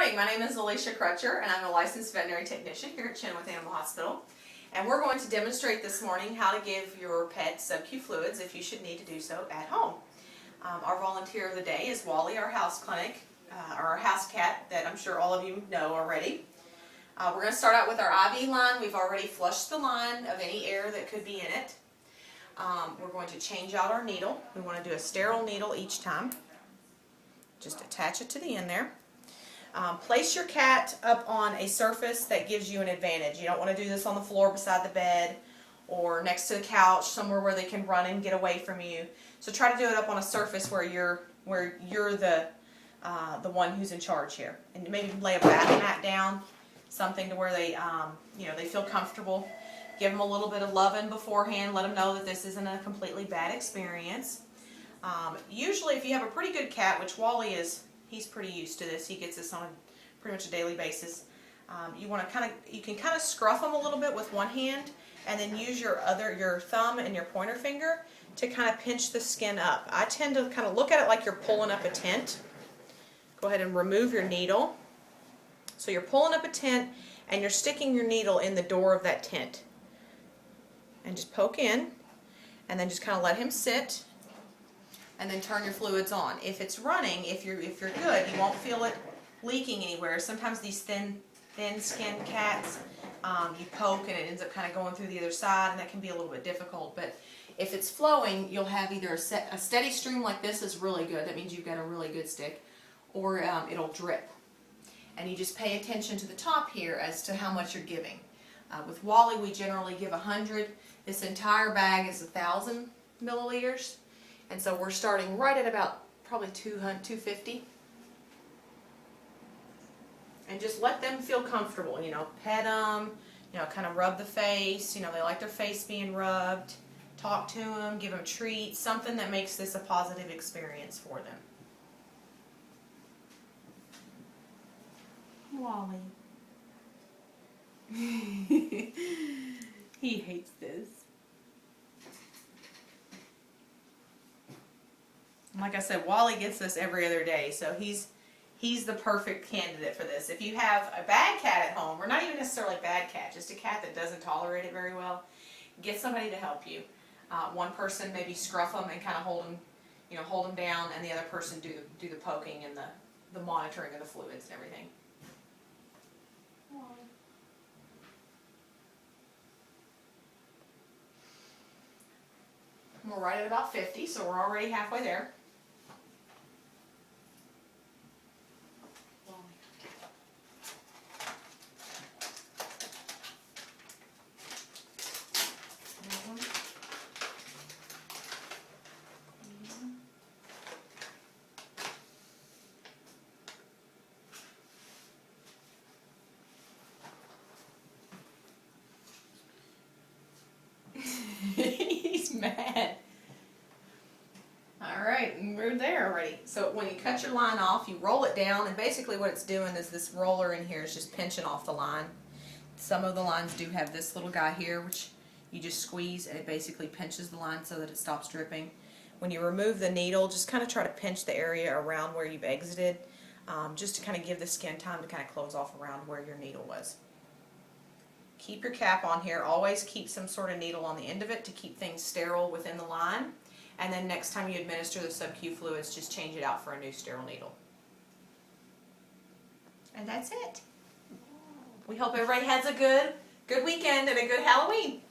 morning, my name is Alisha Crutcher and I'm a licensed veterinary technician here at Chenoweth Animal Hospital. And we're going to demonstrate this morning how to give your pet sub-Q fluids if you should need to do so at home. Our volunteer of the day is Wally, our house clinic, or our house cat that I'm sure all of you know already. We're going to start out with our IV line. We've already flushed the line of any air that could be in it. We're going to change out our needle. We want to do a sterile needle each time. Just attach it to the end there. Place your cat up on a surface that gives you an advantage. You don't want to do this on the floor beside the bed or next to the couch, somewhere where they can run and get away from you. So try to do it up on a surface where you're the one who's in charge here. And maybe lay a bath mat down, something to where they they feel comfortable. Give them a little bit of loving beforehand. Let them know that this isn't a completely bad experience. Usually, if you have a pretty good cat, which Wally is. He's pretty used to this. He gets this on pretty much a daily basis. You can kind of scruff them a little bit with one hand, and then use your thumb and your pointer finger to kind of pinch the skin up. I tend to kind of look at it like you're pulling up a tent. Go ahead and remove your needle. So you're pulling up a tent, and you're sticking your needle in the door of that tent, and just poke in, and then just kind of let him sit. And then turn your fluids on. If it's running, if you're good, you won't feel it leaking anywhere. Sometimes these thin-skinned cats, you poke and it ends up kind of going through the other side, and that can be a little bit difficult. But if it's flowing, you'll have either a steady stream like this is really good. That means you've got a really good stick, or it'll drip. And you just pay attention to the top here as to how much you're giving. With Wally, we generally give 100. This entire bag is 1,000 milliliters. And so we're starting right at about probably 250. And just let them feel comfortable, pet them, kind of rub the face, they like their face being rubbed. Talk to them, give them treats, something that makes this a positive experience for them. Wally. He hates this. Like I said, Wally gets this every other day, so he's the perfect candidate for this. If you have a bad cat at home, or not even necessarily a bad cat, just a cat that doesn't tolerate it very well, get somebody to help you. One person maybe scruff them and kind of hold them down, and the other person do the poking and the monitoring of the fluids and everything. We're right at about 50, so we're already halfway there. He's mad. Alright, and we're there already. So when you cut your line off, you roll it down, and basically what it's doing is this roller in here is just pinching off the line. Some of the lines do have this little guy here, which you just squeeze, and it basically pinches the line so that it stops dripping. When you remove the needle, just kind of try to pinch the area around where you've exited, just to kind of give the skin time to kind of close off around where your needle was. Keep your cap on here. Always keep some sort of needle on the end of it to keep things sterile within the line. And then next time you administer the sub-Q fluids, just change it out for a new sterile needle. And that's it. We hope everybody has a good weekend and a good Halloween.